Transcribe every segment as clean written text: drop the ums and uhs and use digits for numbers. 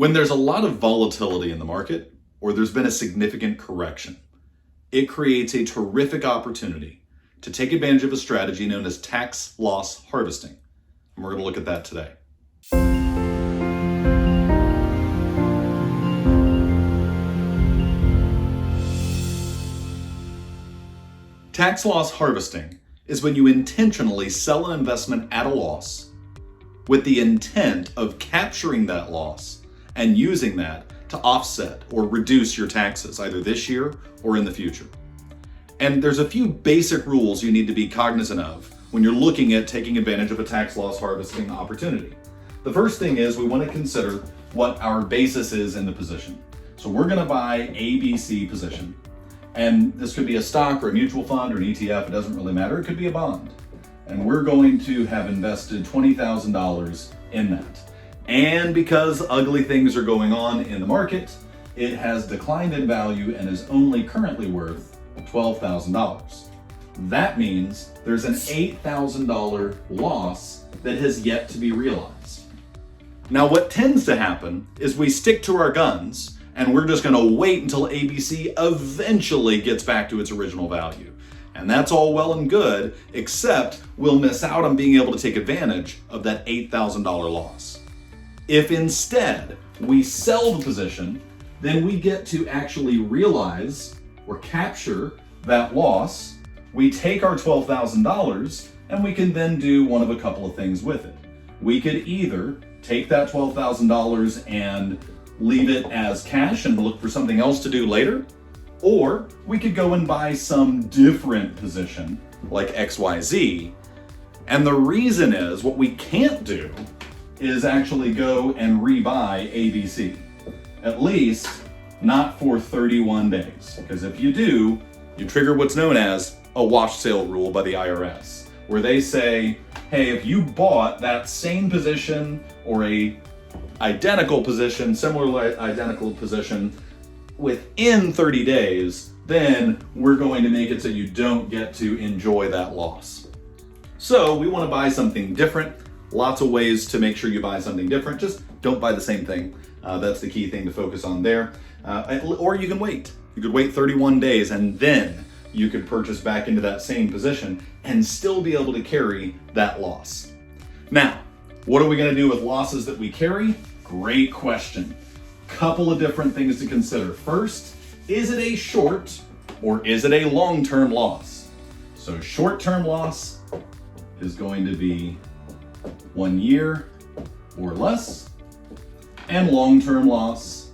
When there's a lot of volatility in the market, or there's been a significant correction, it creates a terrific opportunity to take advantage of a strategy known as tax loss harvesting. And we're going to look at that today. Tax loss harvesting is when you intentionally sell an investment at a loss with the intent of capturing that loss and using that to offset or reduce your taxes either this year or in the future. And there's a few basic rules you need to be cognizant of when you're looking at taking advantage of a tax loss harvesting opportunity. The first thing is we want to consider what our basis is in the position. So we're going to buy ABC position. And this could be a stock or a mutual fund or an ETF, it doesn't really matter. It could be a bond. And we're going to have invested $20,000 in that. And because ugly things are going on in the market, it has declined in value and is only currently worth $12,000. That means there's an $8,000 loss that has yet to be realized. Now, what tends to happen is we stick to our guns and we're just going to wait until ABC eventually gets back to its original value. And that's all well and good, except we'll miss out on being able to take advantage of that $8,000 loss. If instead we sell the position, then we get to actually realize or capture that loss. We take our $12,000 and we can then do one of a couple of things with it. We could either take that $12,000 and leave it as cash and look for something else to do later, or we could go and buy some different position like XYZ. And the reason is what we can't do is actually go and rebuy ABC, at least not for 31 days. Because if you do, you trigger what's known as a wash sale rule by the IRS, where they say, hey, if you bought that same position or a identical position, similarly identical position within 30 days, then we're going to make it so you don't get to enjoy that loss. So we want to buy something different. Lots of ways to make sure you buy something different. Just don't buy the same thing. That's the key thing to focus on there. Or you can wait. You could wait 31 days and then you could purchase back into that same position and still be able to carry that loss. Now, what are we going to do with losses that we carry? Great question. Couple of different things to consider. First, is it a short or is it a long-term loss? So short-term loss is going to be 1 year or less, and long-term loss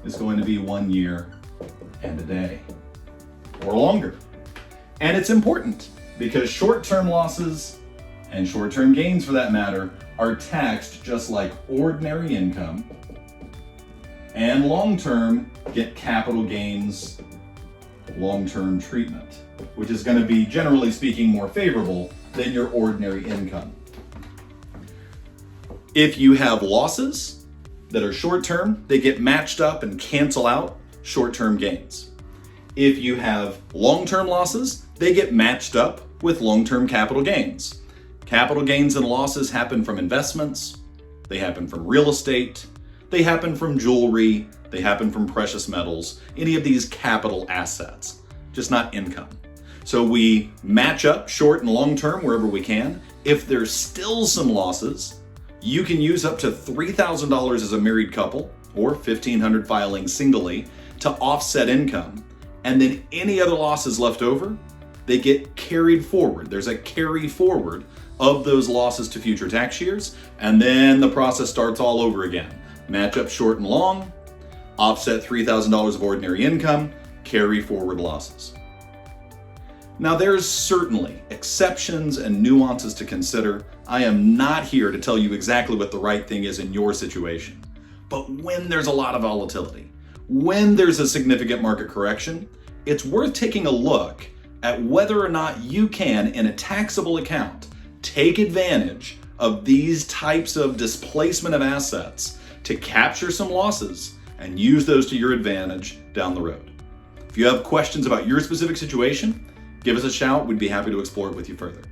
is going to be 1 year and a day or longer. And it's important because short-term losses and short-term gains for that matter are taxed just like ordinary income, and long-term get capital gains long-term treatment, which is going to be generally speaking more favorable than your ordinary income. If you have losses that are short-term, they get matched up and cancel out short-term gains. If you have long-term losses, they get matched up with long-term capital gains. Capital gains and losses happen from investments, they happen from real estate, they happen from jewelry, they happen from precious metals, any of these capital assets, just not income. So we match up short and long term wherever we can. If there's still some losses, you can use up to $3,000 as a married couple or $1,500 filing singly to offset income. And then any other losses left over, they get carried forward. There's a carry forward of those losses to future tax years. And then the process starts all over again. Match up short and long, offset $3,000 of ordinary income, carry forward losses. Now there's certainly exceptions and nuances to consider. I am not here to tell you exactly what the right thing is in your situation. But when there's a lot of volatility, when there's a significant market correction, it's worth taking a look at whether or not you can, in a taxable account, take advantage of these types of displacement of assets to capture some losses and use those to your advantage down the road. If you have questions about your specific situation, give us a shout. We'd be happy to explore it with you further.